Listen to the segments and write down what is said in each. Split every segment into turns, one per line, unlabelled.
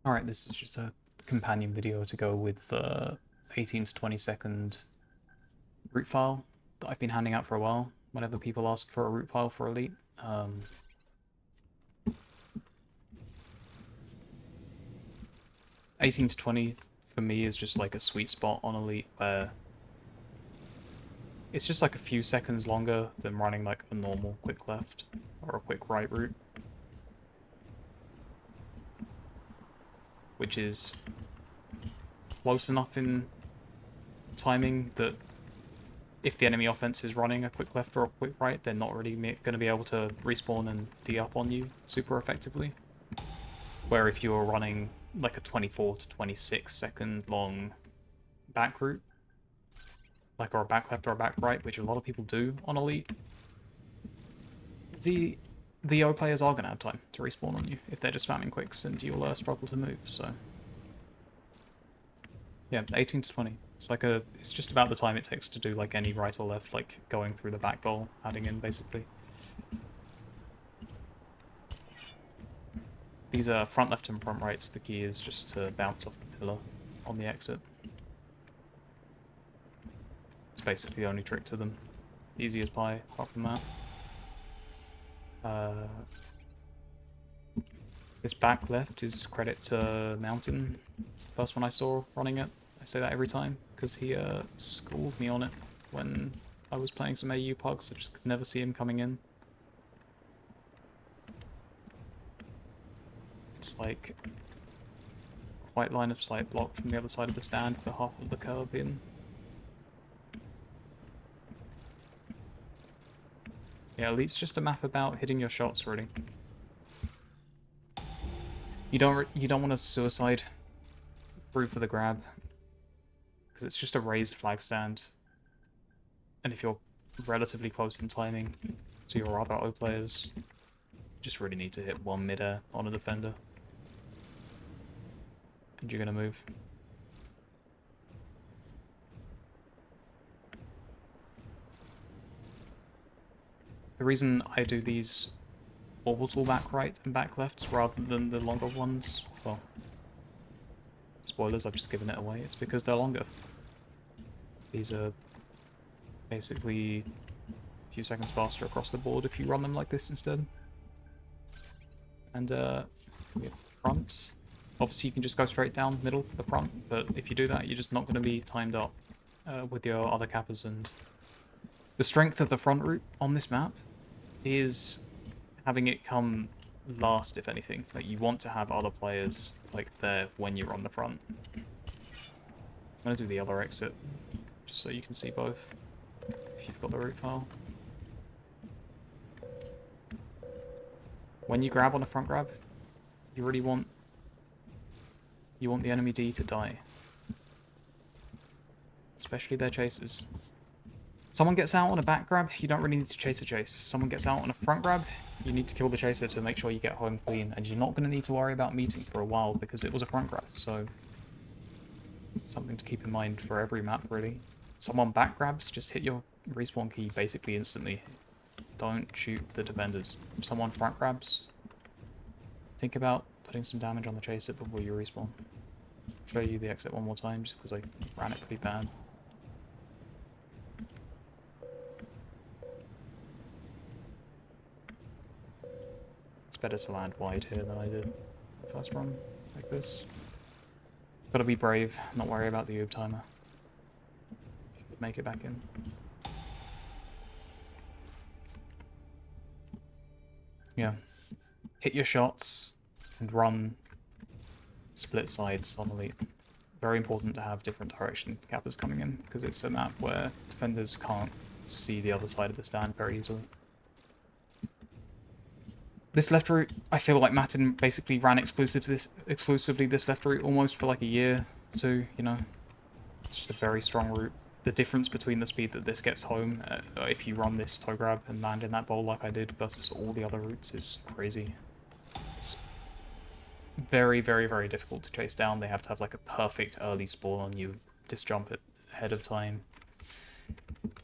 Alright, this is just a companion video to go with the 18 to 20-second root file that I've been handing out for a while whenever people ask for a root file for Elite. 18 to 20 for me is just like a sweet spot on Elite where it's just like a few seconds longer than running like a normal quick left or a quick right route, which is close enough in timing that if the enemy offense is running a quick left or a quick right, they're not really going to be able to respawn and D-up on you super effectively. Where if you're running like a 24 to 26 second long back route, like or a back left or a back right, which a lot of people do on Elite, the O players are going to have time to respawn on you if they're just spamming quicks and you'll struggle to move, so... Yeah, 18 to 20. It's just about the time it takes to do like any right or left, like going through the back bowl, adding in basically. These are front left and front rights. The key is just to bounce off the pillar on the exit. It's basically the only trick to them. Easy as pie, apart from that. This back left is credit to Mountain. It's the first one I saw running it. I say that every time, because he schooled me on it when I was playing some AU pugs. I just could never see him coming in. It's like quite line of sight block from the other side of the stand for half of the curve in. Yeah, Elite's just a map about hitting your shots, really. You don't want to suicide through for the grab, because it's just a raised flag stand. And if you're relatively close in timing to your other O players, you just really need to hit one midair on a defender. And you're gonna move. The reason I do these orbital back right and back lefts rather than the longer ones, well, spoilers, I've just given it away, it's because they're longer. These are basically a few seconds faster across the board if you run them like this instead. And front. Obviously you can just go straight down middle for the front, but if you do that, you're just not going to be timed up with your other cappers. And the strength of the front route on this map is having it come last, if anything. Like, you want to have other players like there when you're on the front. I'm going to do the other exit, just so you can see both, if you've got the route file. When you grab on a front grab, you really want the enemy D to die. Especially their chasers. Someone gets out on a back grab, you don't really need to chase a chase. Someone gets out on a front grab, you need to kill the chaser to make sure you get home clean, and you're not going to need to worry about meeting for a while because it was a front grab, so... something to keep in mind for every map, really. Someone back grabs, just hit your respawn key basically instantly. Don't shoot the defenders. Someone front grabs, think about putting some damage on the chaser before you respawn. I'll show you the exit one more time, just because I ran it pretty bad. It's better to land wide here than I did the first run, like this. Gotta be brave, not worry about the oob timer. Should make it back in. Yeah. Hit your shots and run split sides on Elite. Very important to have different direction cappers coming in, because it's a map where defenders can't see the other side of the stand very easily. This left route, I feel like Matin basically ran exclusively this left route almost for like a year or two, you know. It's just a very strong route. The difference between the speed that this gets home, if you run this toe grab and land in that bowl like I did, versus all the other routes is crazy. It's very, very, very difficult to chase down. They have to have like a perfect early spawn on you, disjump it ahead of time.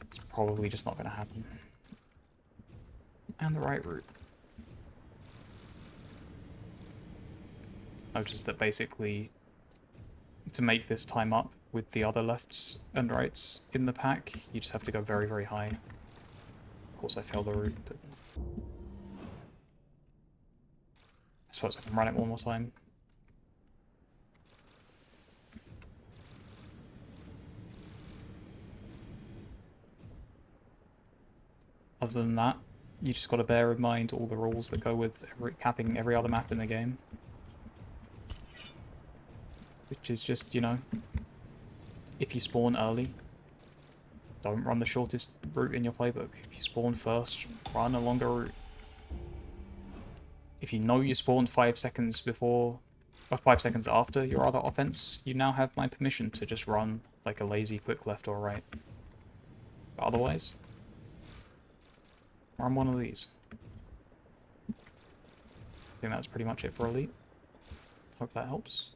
It's probably just not going to happen. And the right route. noticed that basically to make this time up with the other lefts and rights in the pack, you just have to go very, very high. Of course I failed the route, but I suppose I can run it one more time. Other than that, you just got to bear in mind all the rules that go with capping every other map in the game. Which is just, you know, if you spawn early, don't run the shortest route in your playbook. If you spawn first, run a longer route. If you know you spawned 5 seconds before, or 5 seconds after your other offense, you now have my permission to just run like a lazy quick left or right. But otherwise, run one of these. I think that's pretty much it for Elite. Hope that helps.